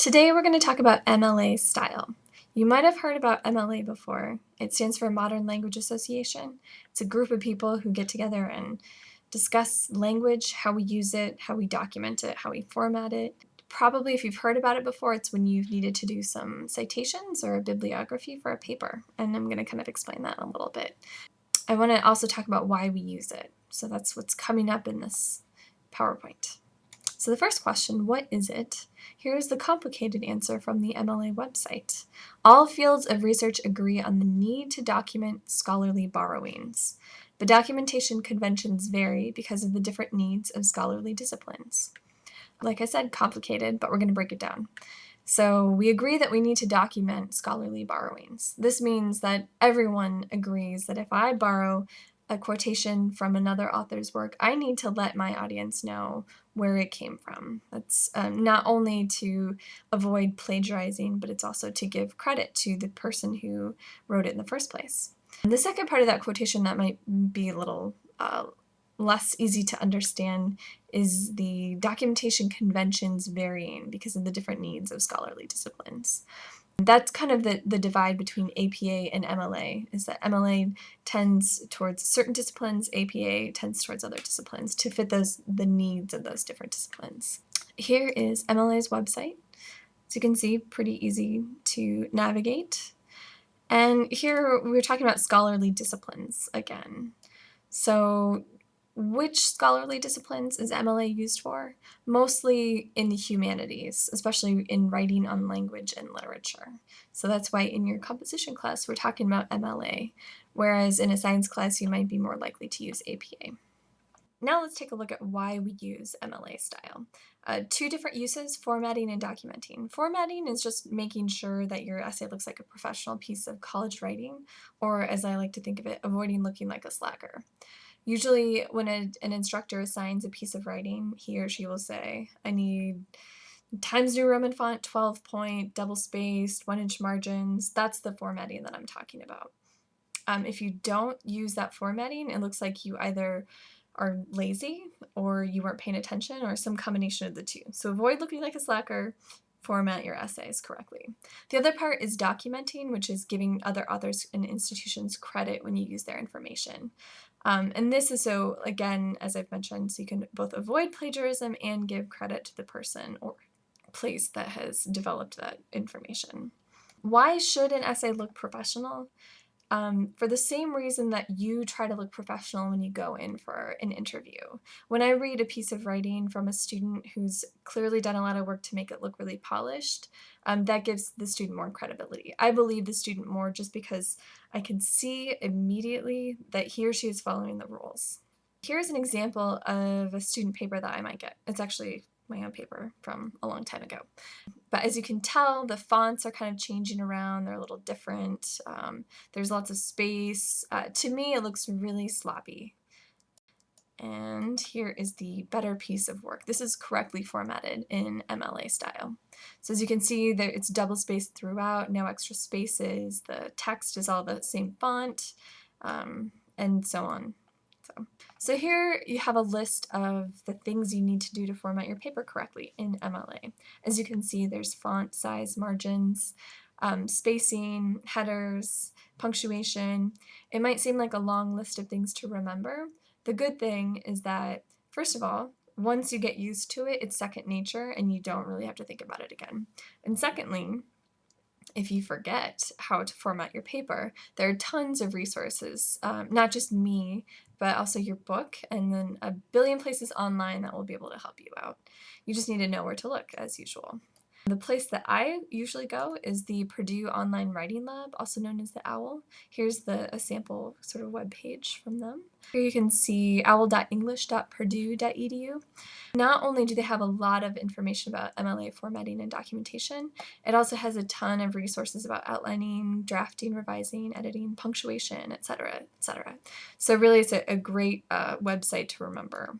Today we're going to talk about MLA Style. You might have heard about MLA before. It stands for Modern Language Association. It's a group of people who get together and discuss language, how we use it, how we document it, how we format it. Probably if you've heard about it before, it's when you've needed to do some citations or a bibliography for a paper, and I'm going to kind of explain that a little bit. I want to also talk about why we use it. So that's what's coming up in this PowerPoint. So the first question, what is it? Here's the complicated answer from the MLA website. All fields of research agree on the need to document scholarly borrowings, but documentation conventions vary because of the different needs of scholarly disciplines. Like I said, complicated, but we're going to break it down. So we agree that we need to document scholarly borrowings. This means that everyone agrees that if I borrow a quotation from another author's work, I need to let my audience know where it came from. That's not only to avoid plagiarizing, but it's also to give credit to the person who wrote it in the first place. And the second part of that quotation that might be a little less easy to understand is the documentation conventions varying because of the different needs of scholarly disciplines. That's kind of the divide between APA and MLA, is that MLA tends towards certain disciplines, APA tends towards other disciplines to fit the needs of those different disciplines. Here is MLA's website. As you can see, pretty easy to navigate. And here we're talking about scholarly disciplines again. So which scholarly disciplines is MLA used for? Mostly in the humanities, especially in writing on language and literature. So that's why in your composition class we're talking about MLA, whereas in a science class you might be more likely to use APA. Now let's take a look at why we use MLA style. Two different uses, formatting and documenting. Formatting is just making sure that your essay looks like a professional piece of college writing, or as I like to think of it, avoiding looking like a slacker. Usually when an instructor assigns a piece of writing, he or she will say, I need Times New Roman font, 12-point, double-spaced, 1-inch margins. That's the formatting that I'm talking about. If you don't use that formatting, it looks like you either are lazy or you weren't paying attention or some combination of the two. So avoid looking like a slacker, format your essays correctly. The other part is documenting, which is giving other authors and institutions credit when you use their information. And this is so, again, as I've mentioned, so you can both avoid plagiarism and give credit to the person or place that has developed that information. Why should an essay look professional? For the same reason that you try to look professional when you go in for an interview. When I read a piece of writing from a student who's clearly done a lot of work to make it look really polished, that gives the student more credibility. I believe the student more just because I can see immediately that he or she is following the rules. Here's an example of a student paper that I might get. It's actually my own paper from a long time ago. But as you can tell, the fonts are kind of changing around. They're a little different. There's lots of space. To me, it looks really sloppy. And here is the better piece of work. This is correctly formatted in MLA style. So as you can see, it's double-spaced throughout, no extra spaces. The text is all the same font, and so on. So here you have a list of the things you need to do to format your paper correctly in MLA. As you can see, there's font size, margins, spacing, headers, punctuation. It might seem like a long list of things to remember. The good thing is that, first of all, once you get used to it, it's second nature and you don't really have to think about it again. And secondly, if you forget how to format your paper, there are tons of resources, not just me, but also your book, and then a billion places online that will be able to help you out. You just need to know where to look, as usual. The place that I usually go is the Purdue Online Writing Lab, also known as the OWL. Here's a sample sort of web page from them. Here you can see owl.english.purdue.edu. Not only do they have a lot of information about MLA formatting and documentation, it also has a ton of resources about outlining, drafting, revising, editing, punctuation, etc., etc. So really it's a great website to remember.